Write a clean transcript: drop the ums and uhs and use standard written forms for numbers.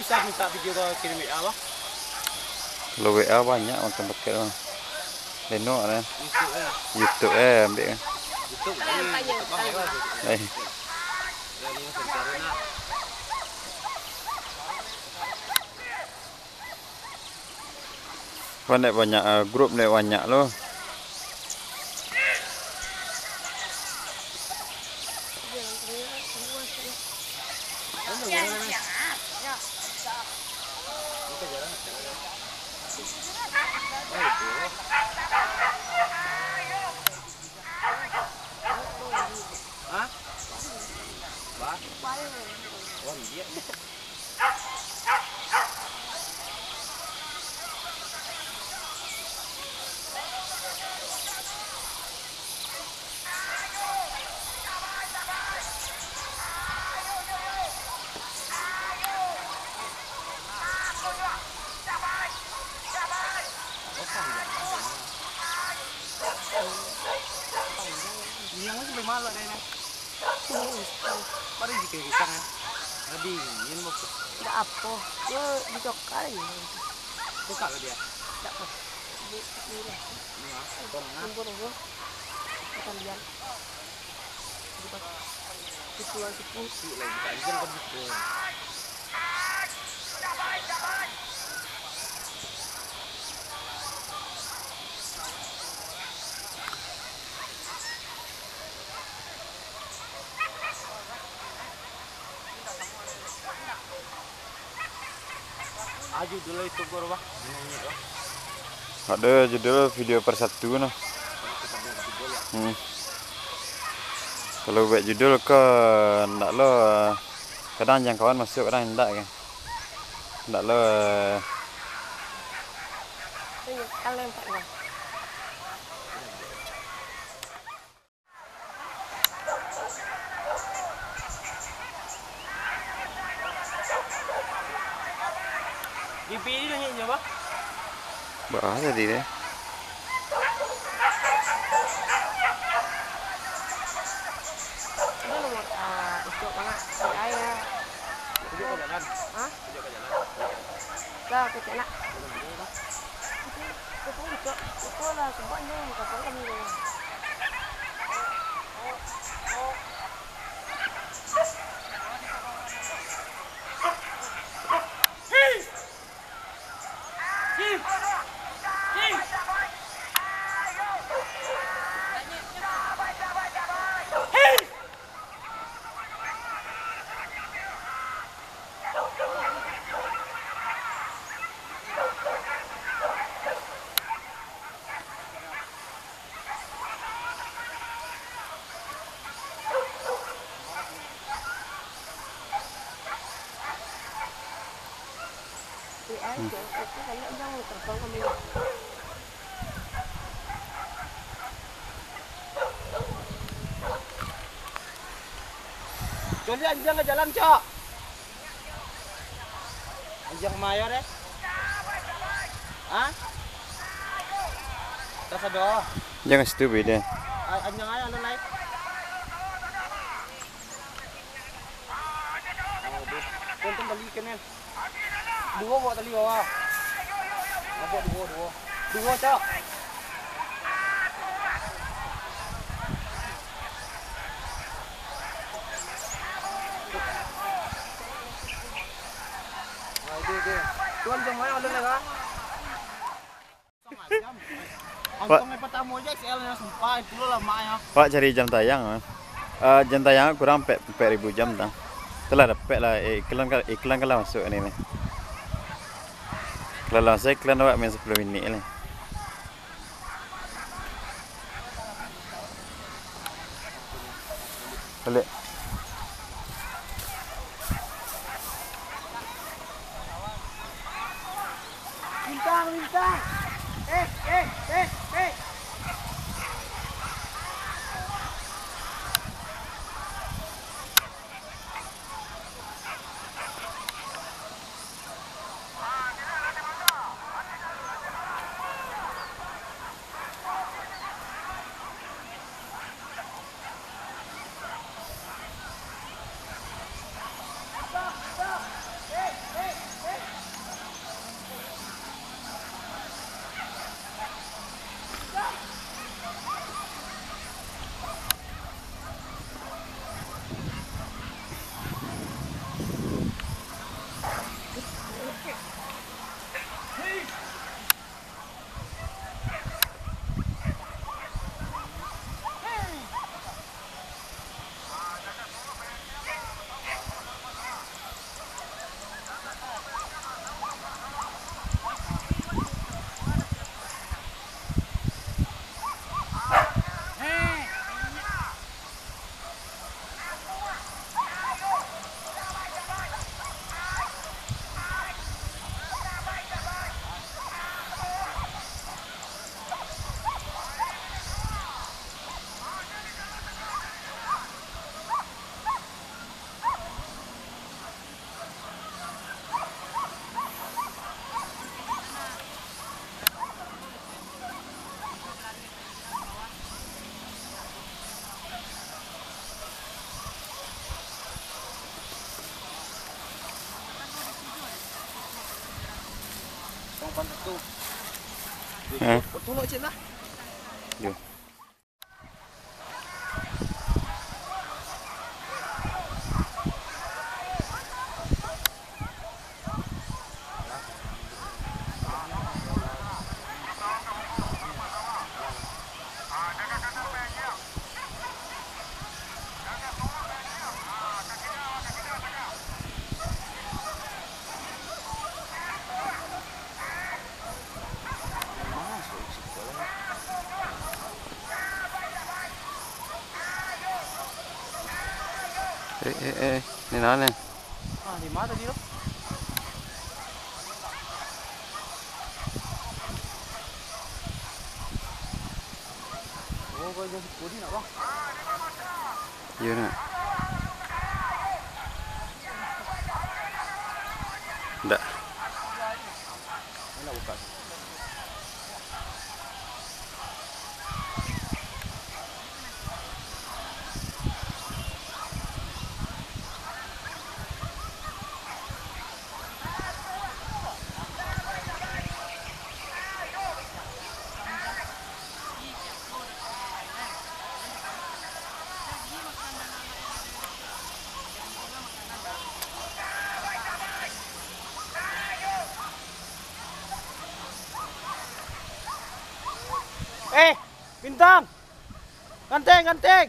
bisa minta video ke kirim WA lah. Kalau WA banyak macam pakai lah. Leno lah. YouTube ambil kan. YouTube ini pakai lah. Banyak grup nih banyak loh. Yang sampai malam deh nih. Paling jika kita kan. Lebih ingin mau. Tidak apa. Dia dicokal ini. Buka ke dia. Tidak apa. Ini. Tunggu. Kita lihat. Pukulan sepusi lagi tajam ke buku. Judul itu kurang ada judul video per satu nah. Kalau buat judul ke ndak lo kadang jangkauan masuk kadang ndak kan. Ndak lo kalian Pak ya. Dipilih nanya coba. Bah tadi deh. Ini nomor untuk mana? Saya. Tunjuk ke jalan. Hah? Tunjuk ke jalan. Lah, ke sana. Itu lah semuanya kapal kami loh. Jadi anjang ke jalan, Cok. Anjang mayor deh. Hah? Tas ada. Jangan stupid deh. Anjang aja anu naik. Tonton balikin kan. Dua bawa tali bawah. Apa dua. Dua, Cok. Tuan jam mana ada lagi? Antongnya pertama aja XL-nya sumpah itu lo lama ya. Pak cari jam tayang. Jam tayang kurang 4.000 jam dah. Telah dapat lah iklan kalau masuk ini nih. Kalau masuk iklan awak main 10 minit ni. Balik. Bintang. Eh. Tong pantat tu. Eh. Tolong cik lah. Jom. Ni mana? Ah, di mana tadi tu? Oh, kau jadi kodi nak bang? Ya nak. Tak. Mana buka? Bintang! Ganteng, ganteng!